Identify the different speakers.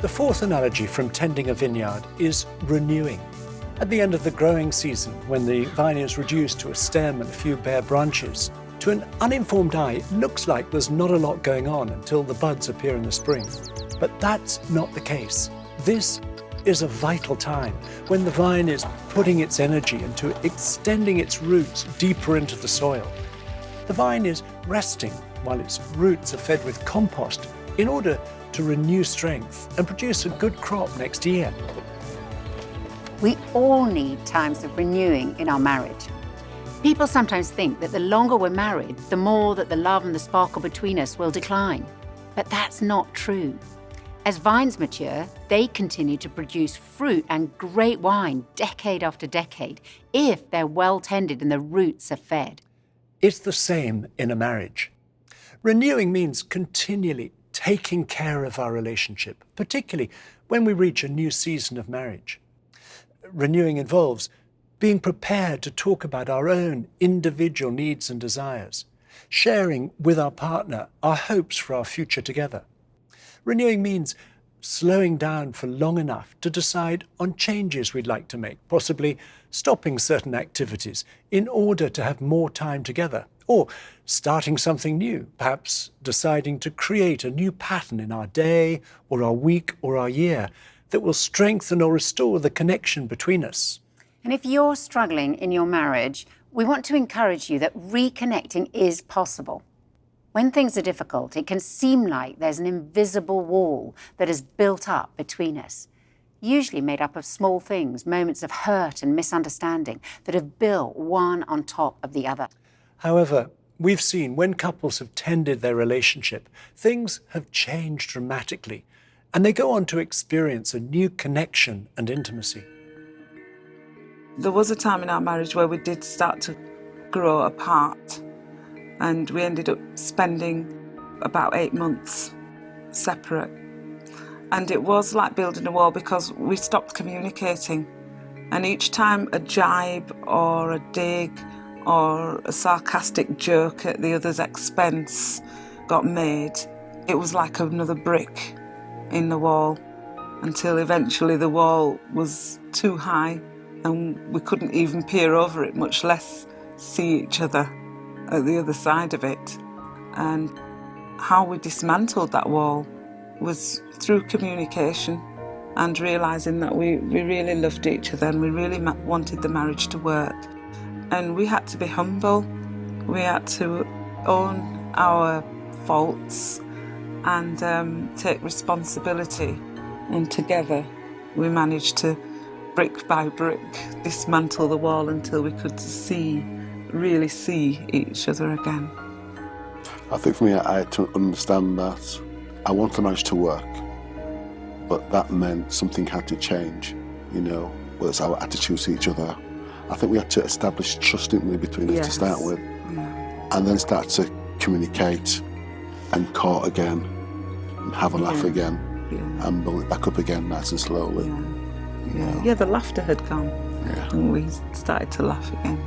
Speaker 1: The fourth analogy from tending a vineyard is renewing. At the end of the growing season, when the vine is reduced to a stem and a few bare branches, to an uninformed eye, it looks like there's not a lot going on until the buds appear in the spring. But that's not the case. This is a vital time when the vine is putting its energy into extending its roots deeper into the soil. The vine is resting while its roots are fed with compost in order to renew strength and produce a good crop next year.
Speaker 2: We all need times of renewing in our marriage. People sometimes think that the longer we're married, the more that the love and the sparkle between us will decline. But that's not true. As vines mature, they continue to produce fruit and great wine decade after decade if they're well tended and the roots are fed.
Speaker 1: It's the same in a marriage. Renewing means continually taking care of our relationship, particularly when we reach a new season of marriage. Renewing involves being prepared to talk about our own individual needs and desires, sharing with our partner our hopes for our future together. Renewing means slowing down for long enough to decide on changes we'd like to make, possibly stopping certain activities in order to have more time together, or starting something new, perhaps deciding to create a new pattern in our day or our week or our year that will strengthen or restore the connection between us.
Speaker 2: And if you're struggling in your marriage, we want to encourage you that reconnecting is possible. When things are difficult, it can seem like there's an invisible wall that is built up between us, usually made up of small things, moments of hurt and misunderstanding that have built one on top of the other.
Speaker 1: However, we've seen when couples have tended their relationship, things have changed dramatically, and they go on to experience a new connection and intimacy.
Speaker 3: There was a time in our marriage where we did start to grow apart, and we ended up spending about 8 months separate. And it was like building a wall because we stopped communicating. And each time a jibe or a dig or a sarcastic joke at the other's expense got made, it was like another brick in the wall, until eventually the wall was too high and we couldn't even peer over it, much less see each other at the other side of it. And how we dismantled that wall was through communication and realising that we really loved each other and we really wanted the marriage to work. And we had to be humble, we had to own our faults and take responsibility. And together we managed to, brick by brick, dismantle the wall until we could really see each other again.
Speaker 4: I think for me, I had to understand that I wanted the marriage to work, but that meant something had to change, whether it's our attitudes to each other. I think we had to establish trust, didn't we, between us to start with, and then start to communicate and court again, and have a laugh again, and build it back up again nice and slowly.
Speaker 3: Yeah, the laughter had gone, and we started to laugh again.